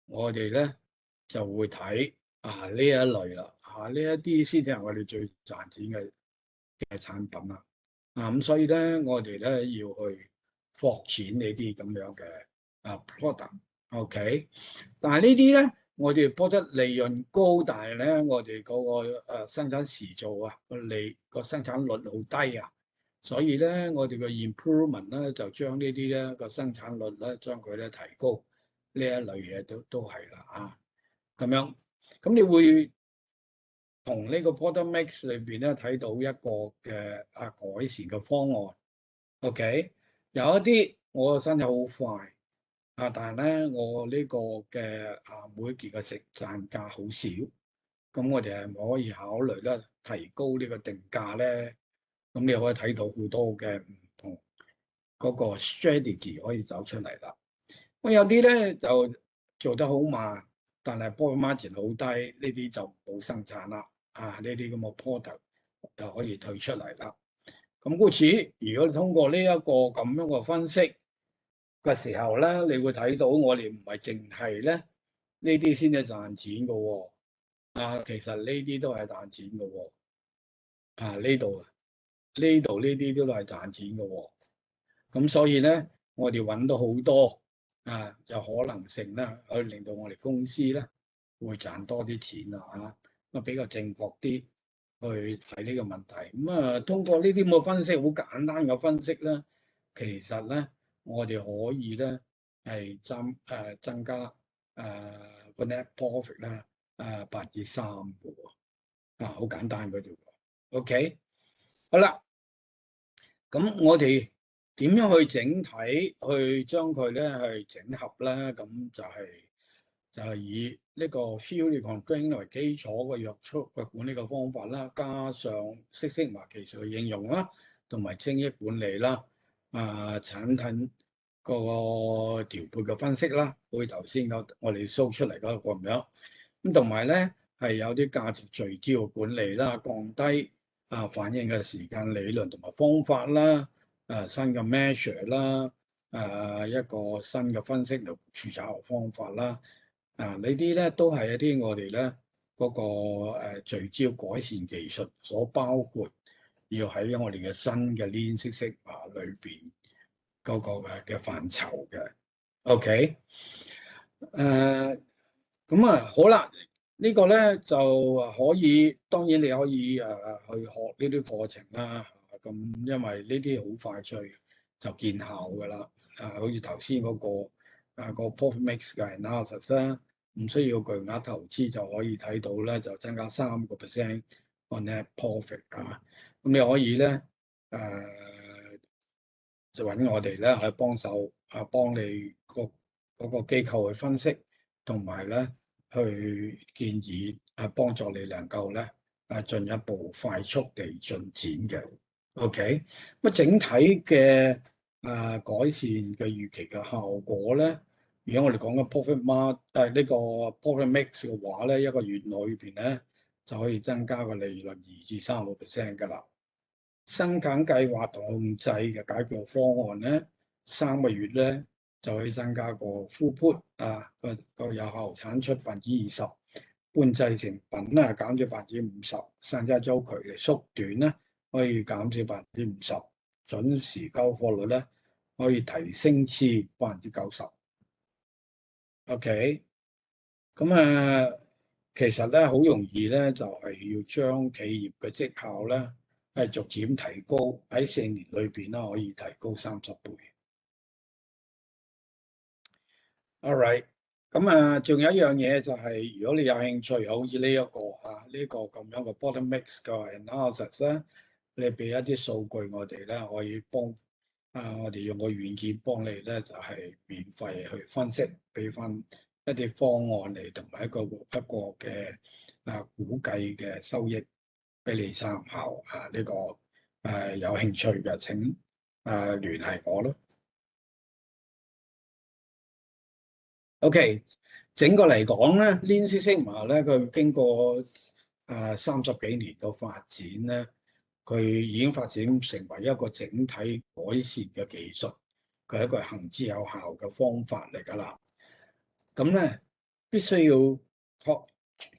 我哋咧就會睇呢一類啦，呢一啲先至係我哋最賺錢嘅產品啦。咁所以咧我哋咧要去霍錢呢啲咁樣嘅product，OK，但係呢啲咧。我哋博得利潤高，但係咧，我哋嗰個生產時做啊，個生產率好低啊，所以咧，我哋個 improvement 咧就將呢啲咧個生產率咧將佢咧提高，呢一類嘢都係啦啊，咁樣，咁你會從呢個 product mix 裏邊咧睇到一個嘅改善嘅方案。OK，有一啲我生產好快。但係咧，我呢個嘅每件嘅食賺價好少，咁我哋係咪可以考慮咧提高呢個定價咧？咁你可以睇到好多嘅唔同嗰個 strategy 可以走出嚟啦。咁有啲咧就做得好慢，但係 profit margin 好低，呢啲就冇生產啦。呢啲咁嘅 product 就可以退出嚟啦。咁故此，如果你通過呢一個咁樣嘅分析嘅時候咧，你會睇到我哋唔係淨係咧呢啲先至賺錢嘅喎，其實呢啲都係賺錢嘅喎，呢度呢啲都係賺錢嘅喎，咁所以咧我哋揾到好多有可能性啦，去令到我哋公司咧會賺多啲錢啊，咁比較正確啲去睇呢個問題。咁通過呢啲咁嘅分析，好簡單嘅分析咧，其實咧。我哋可以咧係增加個 net profit 啦8%-3%嘅喎，好簡單嗰條。OK，好啦，咁我哋點樣去整體去將佢咧去整合咧？咁就係以呢個 Theory Constraint 為基礎嘅約束嘅管理嘅方法啦，加上 Six Sigma技術嘅應用啦，同埋精益管理啦，產品個調配嘅分析啦，好似頭先我哋 show 出嚟嗰個咁樣。咁同埋咧係有啲價值聚焦嘅管理啦，降低反應嘅時間理論同埋方法啦，新嘅 measure 啦，一個新嘅分析同註冊學方法啦，呢啲咧都係一啲我哋咧嗰個聚焦改善技術所包括要喺我哋嘅新嘅 Lean Six Sigma裏邊嗰個嘅範疇嘅。OK，咁好啦，呢個咧就可以，當然你可以去學呢啲課程啦。咁因為呢啲好快脆就見效㗎啦。好似頭先嗰個個 profit mix 嘅 analysis 啦，唔需要巨額投資就可以睇到咧，就增加3% on net profit 啊。咁你可以咧就揾我哋咧去幫手幫你嗰個機構去分析，同埋咧去建議幫助你能夠咧進一步快速地進展嘅。OK，咁整體嘅改善嘅預期嘅效果咧，如果我哋講緊 profit mark 呢個 profit mix 嘅話咧，一個月內邊咧就可以增加個利潤2至3%㗎啦。生產計劃同控制嘅解決方案咧，3個月咧就可以增加個 throughput 個有效產出20%，半製成品咧減少50%，生產周期嘅縮短咧可以減少50%，準時交貨率咧可以提升至90%。OK，咁其實咧好容易咧就係要將企業嘅績效咧係逐漸提高，喺4年裏邊咧可以提高30倍。All right，咁仲有一樣嘢就係，如果你有興趣，好似呢一個呢個咁樣嘅 bottom mix 嘅 analysis 咧，你俾一啲數據我哋咧，可以幫我哋用個軟件幫你咧，就係免費去分析，俾翻一啲方案嚟，同埋一個嘅估計嘅收益俾你參考呢個有興趣嘅請聯繫我咯。OK，整個嚟講咧，Lean Six Sigma咧，佢經過30幾年嘅發展咧，佢已經發展成為一個整體改善嘅技術，佢係一個行之有效嘅方法嚟㗎啦。咁咧必須要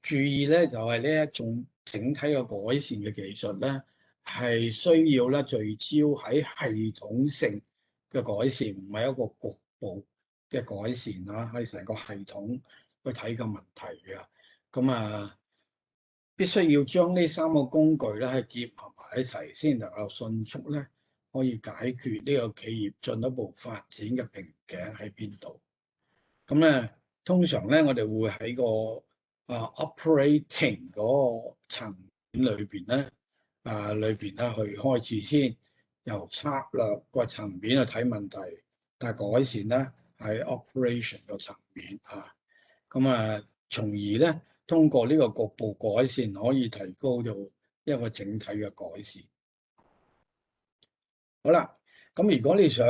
注意咧，就係呢一種整體嘅改善嘅技術咧，係需要咧聚焦喺系統性嘅改善，唔係一個局部嘅改善啦，係成個系統去睇個問題嘅。咁必須要將呢3個工具咧係結合埋一齊，先能夠迅速咧可以解決呢個企業進一步發展嘅瓶頸喺邊度。咁咧通常咧我哋會喺個operating 嗰個層面裏邊咧去開始先，由策略個層面去睇問題，但係改善咧喺 operation 個層面從而咧通過呢個局部改善可以提高到一個整體嘅改善。好啦，咁如果你想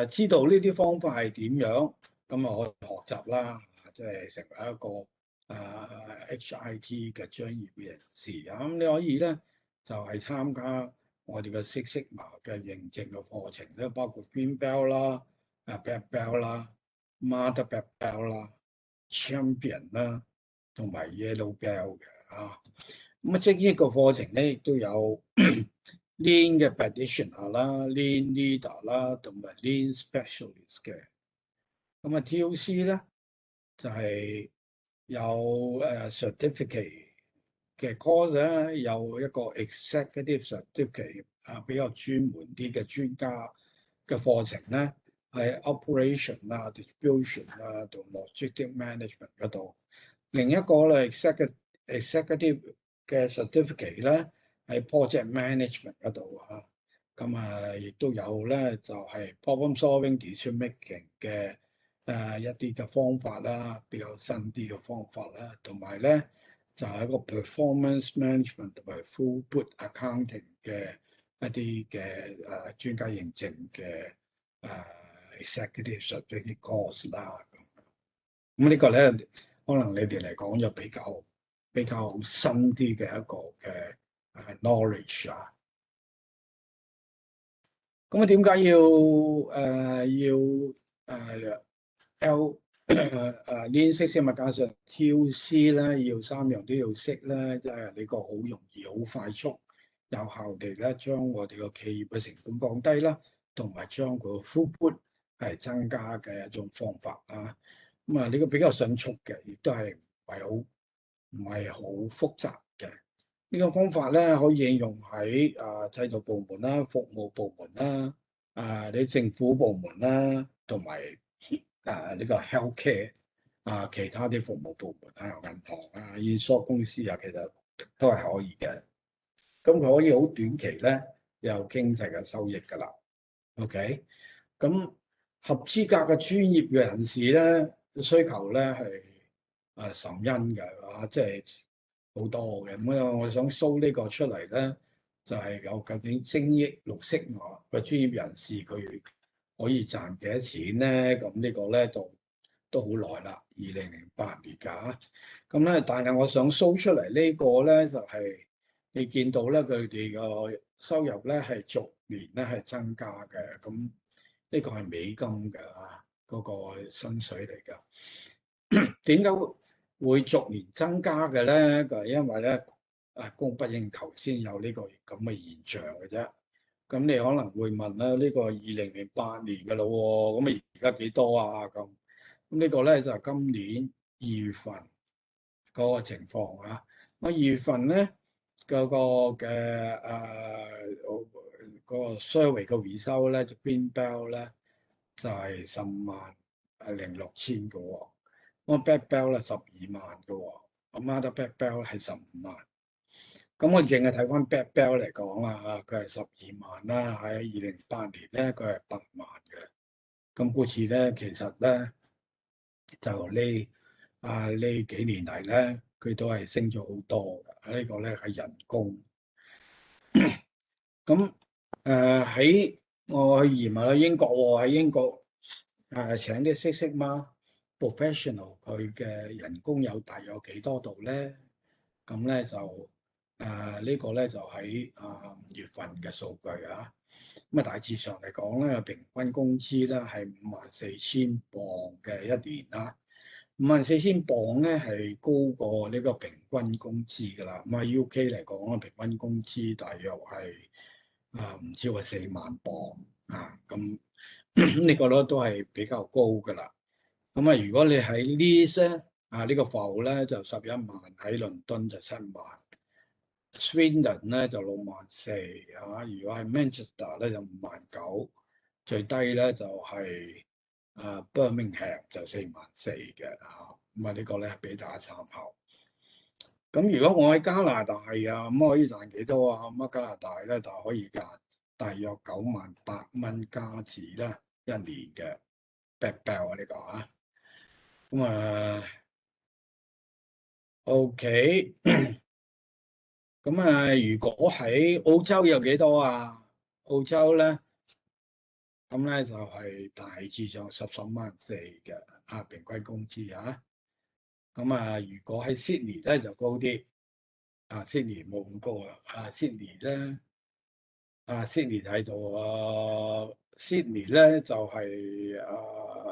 知道呢啲方法係點樣，咁可以學習啦，即係成為一個HIT 嘅專業人士。咁你可以咧就係參加我哋嘅 Six Sigma 嘅認證嘅課程咧，包括 Green Belt 啦、Black Belt 啦、Master Black Belt 啦、Champion 啦，同埋 Yellow Belt 嘅咁即係呢個課程咧亦都有 Lean 嘅 Practitioner 啦、Lean Leader 啦，同埋 Lean Specialist 嘅。TOC 咧就係有certificate 嘅 course 咧，有一個 executive certificate 比較專門啲嘅專家嘅課程咧，係 operation distribution 同 logistic management 嗰度。另一個咧 executive 嘅 certificate 咧喺 project management 嗰度亦都有咧就係 problem solving decision making 嘅一啲嘅方法啦，比較新啲嘅方法啦，同埋咧就係一個 performance management 同埋 throughput accounting 嘅一啲嘅專家認證嘅executive certificate course 啦。咁呢個咧，可能你哋嚟講就比較深啲嘅一個嘅knowledge 啊。咁啊，點解要L Lean Six Sigma加上 TOC 咧，要三樣都要識咧，即係你個好容易、好快速、有效地咧，將我哋個企業嘅成本降低啦，同埋將個 throughput 係增加嘅一種方法啊。咁啊，呢個比較迅速嘅，亦都係唔係好複雜嘅。呢個方法咧，可以應用喺制度部門啦、服務部門啦、你政府部門啦，同埋呢個 healthcare 其他啲服務部門啊、銀行啊、驗收公司啊，其實都係可以嘅。咁佢可以好短期咧有經濟嘅收益㗎啦。OK，咁合資格嘅專業嘅人士咧，需求咧係甚殷嘅，即係好多嘅。咁我想 show 呢個出嚟咧，就係有究竟精益綠色嘅專業人士佢可以賺幾多錢咧？咁呢個咧都好耐啦，2008年㗎。咁咧，但係我想 show 出嚟呢個咧，就係你見到咧，佢哋個收入咧係逐年咧係增加嘅。咁呢個係美金㗎，嗰個薪水嚟㗎。點解會逐年增加嘅咧？就係因為咧供不應求先有呢個咁嘅現象嘅啫。咁你可能會問啦，呢個2008年嘅咯喎，咁而家幾多啊？咁呢個咧就係今年2月份嗰個情況啊。咁2月份咧嗰個嘅嗰個 survey 嘅回收咧，就 green belt 咧就係10.6萬嘅喎。咁 black belt 咧12萬嘅喎。咁 other black belt 係15萬。咁我淨係睇翻 black belt 嚟講啦，佢係12萬啦。喺2008年咧，佢係8萬嘅。咁故此咧，其實咧就呢幾年嚟咧，佢都係升咗好多嘅。呢個咧係人工。咁喺我去移民去英國喎，喺英國請啲Six Sigma professional，佢嘅人工有大約幾多度咧？咁咧就呢個咧就喺5月份嘅數據啊。咁啊大致上嚟講咧，平均工資咧係54,000磅嘅一年啦。54,000磅咧係高過呢個平均工資㗎啦。咁喺 UK 嚟講咧，平均工資大約係唔超過4萬磅啊。咁呢個咧都係比較高㗎啦。咁啊，如果你喺 Leeds 咧呢個埠咧就11萬，喺倫敦就7萬，Swindon 咧就6.4萬如果係 Manchester 咧就5.9萬，最低咧就係Birmingham 就4.4萬嘅咁啊呢個咧係俾大家參考。咁如果我喺加拿大咁可以賺幾多啊？咁加拿大咧就可以賺大約98,000加紙啦，一年嘅 black belt 呢個咁OK，咁如果喺澳洲有幾多啊？澳洲咧，咁咧就係大致上13.4萬嘅平均工資啊。咁如果喺 Sydney 咧就高啲，Sydney 冇咁高Sydney 咧Sydney 喺度Sydney 咧就係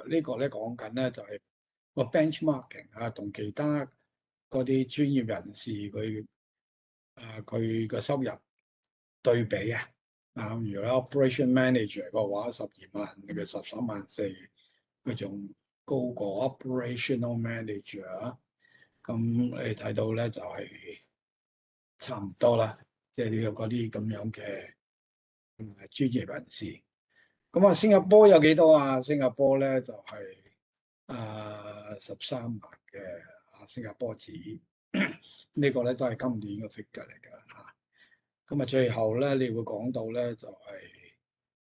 呢個咧講緊咧就係個 benchmarking 同其他嗰啲專業人士佢個收入對比如果 operation manager 嘅話12萬，你嘅13.4萬，佢仲高過 operational manager 咁你睇到咧就係差唔多啦，即係呢個嗰啲咁樣嘅專業人士。咁新加坡有幾多啊？新加坡咧就係13萬嘅新加坡紙，呢個咧都係今年嘅 figure 嚟㗎咁最後咧你會講到咧就係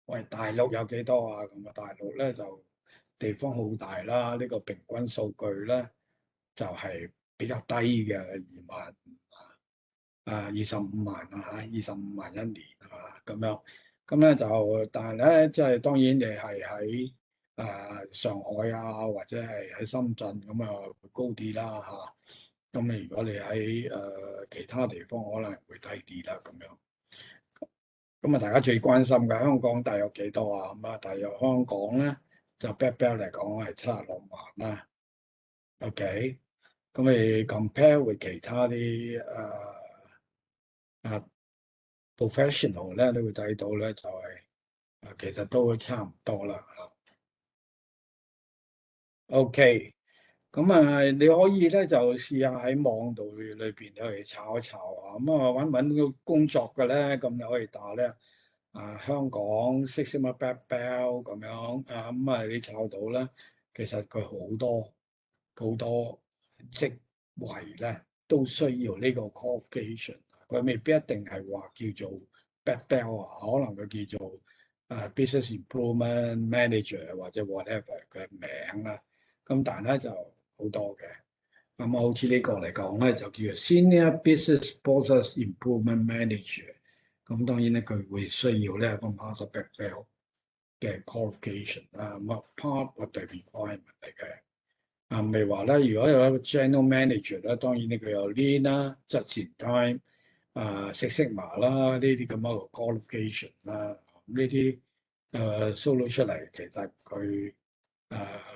喂大陸有幾多啊？咁大陸咧就地方好大啦，呢個平均數據咧就係比較低嘅2萬。25萬啊嚇，25萬一年啊咁樣。咁咧就，但係咧，即係當然你係喺上海啊，或者係喺深圳咁啊，會高啲啦嚇。咁你如果你喺其他地方，可能會低啲啦咁樣。咁啊，大家最關心嘅香港大約幾多啊？咁啊，大約香港咧就 Black Belt 嚟講係76萬啦。OK，咁你 compare with 其他啲啊 professional 咧，你會睇到咧就係其實都會差唔多啦嚇。OK，咁啊你可以咧就試下喺網度裏邊去炒一炒啊，咁啊揾到工作嘅咧，咁你可以打咧香港 Six Sigma Black Belt 咁樣啊，咁啊你炒到咧，其實佢好多職位咧都需要呢個 qualification，佢未必一定係話叫做 Black Belt 啊，可能佢叫做business improvement manager 或者 whatever 嘅名啦。咁但係咧就好多嘅，咁好似呢個嚟講咧就叫做 Senior Business Process Improvement Manager。咁當然咧佢會需要咧個 Master Black Belt 嘅 qualification 啊，咁 part of the requirement 嚟嘅。未話咧，如果有一個 general manager 咧，當然呢佢有 lean 啦、just in time、Six Sigma 啦呢啲咁嘅 qualification 啦，呢啲show 出嚟，其實佢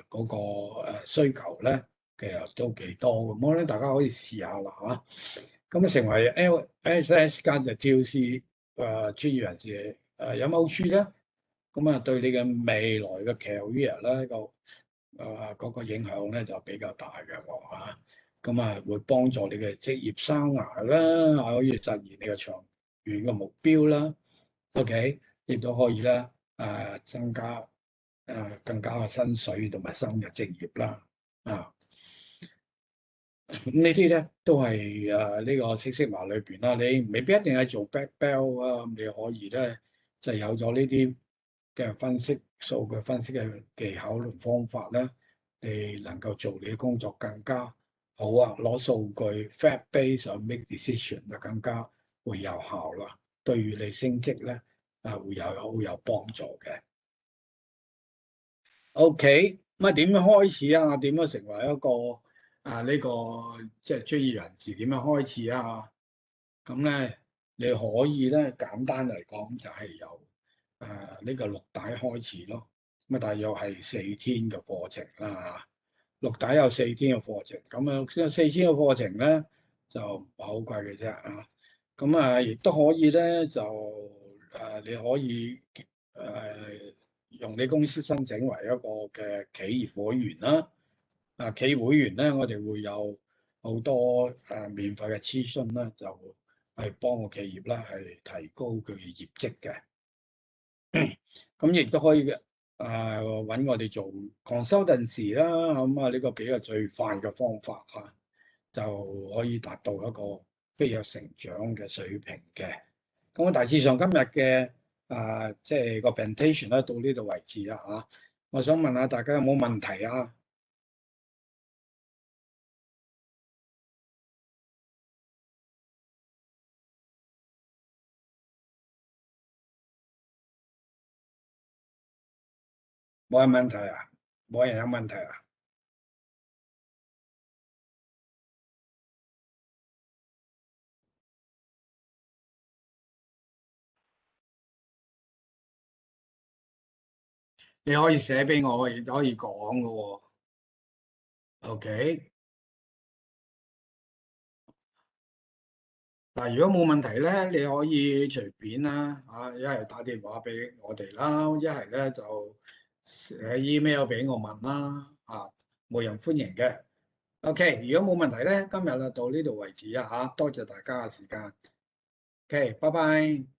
嗰個需求咧，其實都幾多咁。我咧大家可以試下啦嚇。咁啊，成為 LSS 間就 TOC 專業人士有冇好處咧？咁啊，對你嘅未來嘅 career 咧嗰個影響咧就比較大嘅喎嚇。咁啊，會幫助你嘅職業生涯啦，可以實現你嘅長遠嘅目標啦。OK，亦都可以咧增加更加嘅薪水同埋新嘅職業啦。啊，咁呢啲咧都係呢個 Six Sigma裏邊啦。你未必一定係做 Black Belt 啊，你可以咧就有咗呢啲嘅分析數據分析嘅技巧同方法咧，你能夠做你嘅工作更加好啊！攞數據 fact base 去 make decision 就更加會有效啦。對於你升職咧會好有幫助嘅。OK，咁啊點樣開始啊？點樣成為一個呢個即係專業人士？點樣開始啊？咁咧你可以咧簡單嚟講就係由呢個綠帶開始咯。咁啊大約係4天嘅課程啦嚇。綠帶有4天嘅課程，咁啊先有4天嘅課程咧就唔係好貴嘅啫啊。咁亦都可以咧就你可以用你公司申請為一個嘅企業會員啦。企業會員咧，我哋會有好多免費嘅諮詢啦，就係幫個企業咧係提高佢嘅業績嘅。咁亦都可以嘅揾我哋做 consultancy 啦。咁呢個比較最快嘅方法嚇，就可以達到一個飛躍成長嘅水平嘅。咁我大致上今日嘅即係個 presentation 咧到呢度為止啦嚇。我想問下大家有冇問題啊？冇人問題啊？冇人有問題啊？你可以寫俾我，亦都可以講㗎喎。OK，嗱，如果冇問題咧，你可以隨便啦，一係打電話俾我哋啦，一係咧就寫 email 俾我問啦，冇人歡迎嘅。OK，如果冇問題咧，今日就到呢度為止啊，多謝大家嘅時間。OK，拜拜。